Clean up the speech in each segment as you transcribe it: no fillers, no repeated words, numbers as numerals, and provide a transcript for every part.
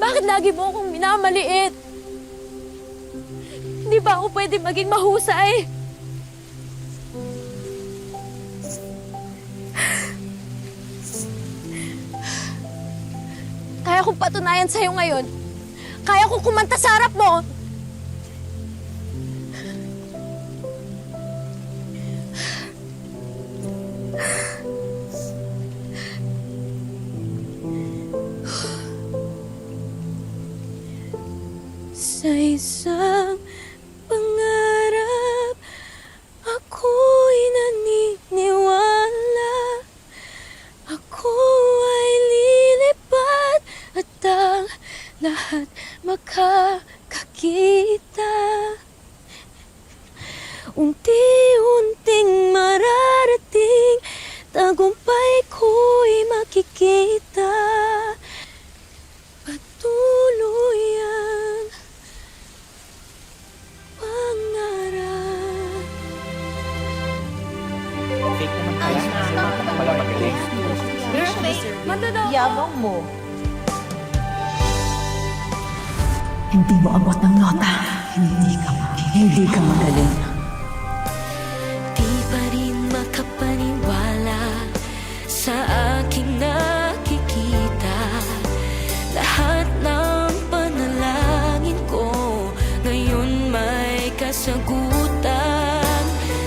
Bakit lagi mo akong minamaliit? Hindi ba ako pwede maging mahusay? Kaya kong patunayan sa'yo ngayon. Kaya kong kumanta sa harap mo. Sa isang pangarap, ako'y naniniwala. Ako ay lilipad at ang lahat makakakita. Unti-unting mararating, tagumpay ko'y makikita. Patuloy ang pangarap. Fake naman pala. Wala magaling. Yabang mo. Hindi mo abot ng nota. Hindi ka magaling. Di pa rin makapaniwala sa aking nakikita. Lahat ng panalangin ko ngayon may kasagutan.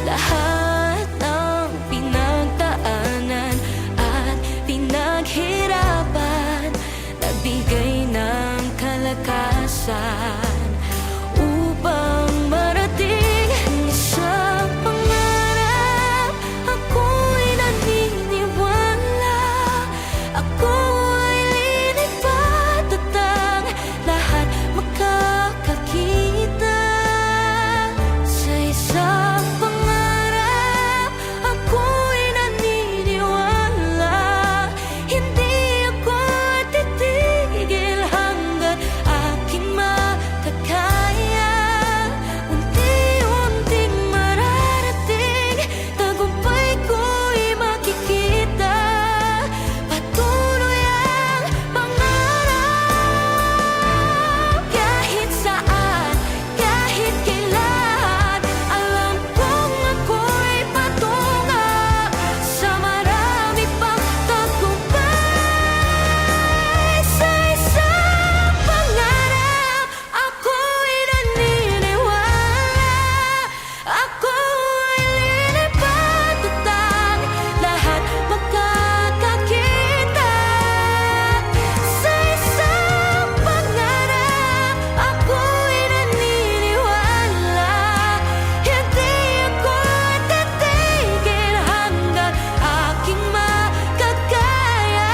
Lahat ng pinagdaanan at pinaghirapan nagbigay ng kalakasan upang marating ang isang pangarap. Ako'y naniniwala. Ako ay lilipad at ang lahat makakakita. Sa isang pangarap, ako'y naniniwala. Hindi ako titigil hanggat aking makakaya. Unti-unting mararating, tagumpay ko'y makikita. Patuloy ang pangarap. Kahit saan, kahit kailan, alam kong ako'y patunga sa marami pang tagumpay. Sa isang pangarap, ako'y naniniwala. Ako ay lilipad at ang lahat makakakita. Sa isang pangarap, ako'y naniniwala. Hindi ako titigil hanggang aking makakaya.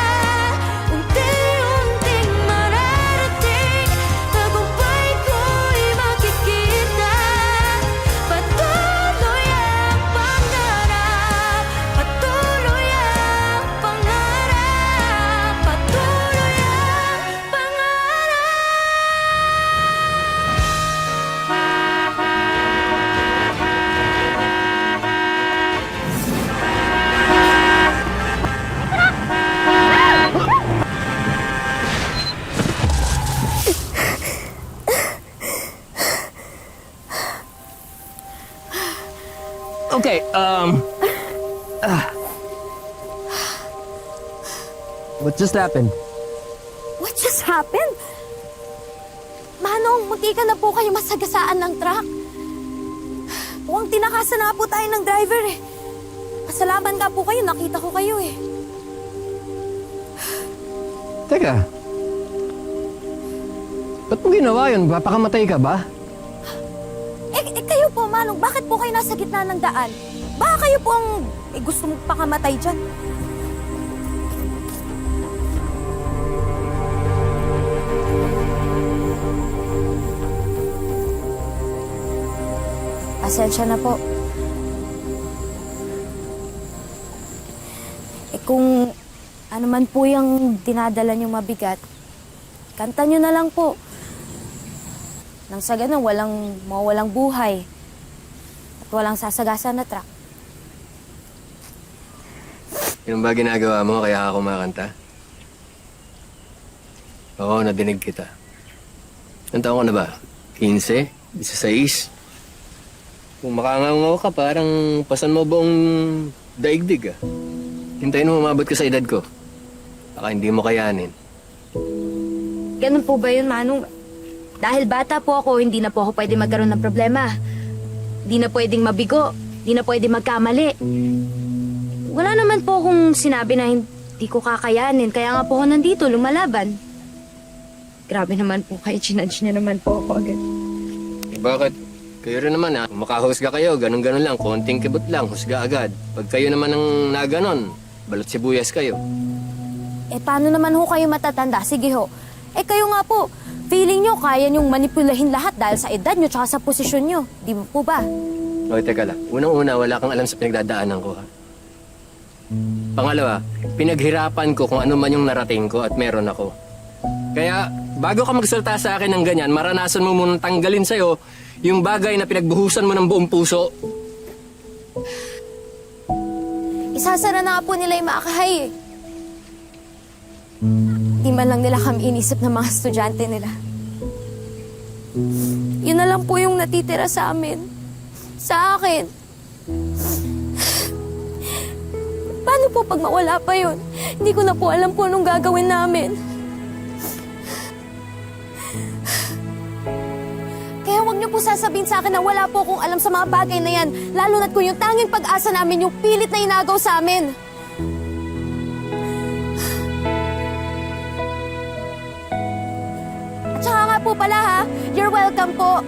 Unti-unting mararating, tagumpay ko'y makikita. Patuloy ang pangarap. Patuloy ang pangarap. Patuloy ang Okay, what just happened? What just happened? Manong, munti ka na po kayo masagasaan ng truck. Mukhang tinakasan na po tayo ng driver eh. Pasalamat nga po kayo, nakita ko kayo eh. Teka. Ba't mo ginawa yun? Papakamatay ka ba? Kayo po, Manong, bakit po kayo nasa gitna ng daan? Baka kayo po ang gusto mong pakamatay dyan. Pasensya na po. Kung ano man po yung dinadala niyong mabigat, kanta niyo na lang po. Nang sa ganun, mawalang buhay at walang sasagasan na truck. Yun ba ginagawa mo kaya ako kumakanta? Oo, nadinig kita. Ilang taon ka na ba? 15? 16? Kung makangangaw ka, parang pasan mo buong daigdig ah. Hintayin mo umabot ka sa edad ko. Baka hindi mo kayanin. Ganun po ba yun, Manong? Dahil bata po ako, hindi na po ako pwede magkaroon ng problema. Hindi na pwedeng mabigo. Hindi na pwedeng magkamali. Wala naman po akong sinabi na hindi ko kakayanin. Kaya nga po ako nandito, lumalaban. Grabe naman po kayo, chinudge niya naman po ako agad. Bakit? Kayo rin naman ha. Makahusga kayo, ganun-ganun lang. Konting kibot lang, husga agad. Pag kayo naman ang naganon, balot sibuyas kayo. Eh, paano naman ho kayo matatanda? Sige ho. Eh, kayo nga po, feeling nyo kaya nyong manipulahin lahat dahil sa edad nyo tsaka sa posisyon nyo. Di ba po ba? Okay, teka lang. Unang-una, wala kang alam sa pinagdadaanan ko ha. Pangalawa, pinaghirapan ko kung ano man yung narating ko at meron ako. Kaya, bago ka magsalita sa akin ng ganyan, maranasan mo munang tanggalin sa'yo yung bagay na pinagbuhusan mo ng buong puso. Isasara na nga po nila yung Maakahay eh. Di man lang nila kami inisip ng mga estudyante nila. Yun na lang po yung natitira sa amin. Sa akin. Paano po pag mawala pa yun? Hindi ko na po alam po anong gagawin namin. Kaya huwag niyo po sasabihin sa akin na wala po akong alam sa mga bagay na yan. Lalo na't kung yung tanging pag-asa namin yung pilit na inagaw sa amin. At saka nga po pala ha, you're welcome po.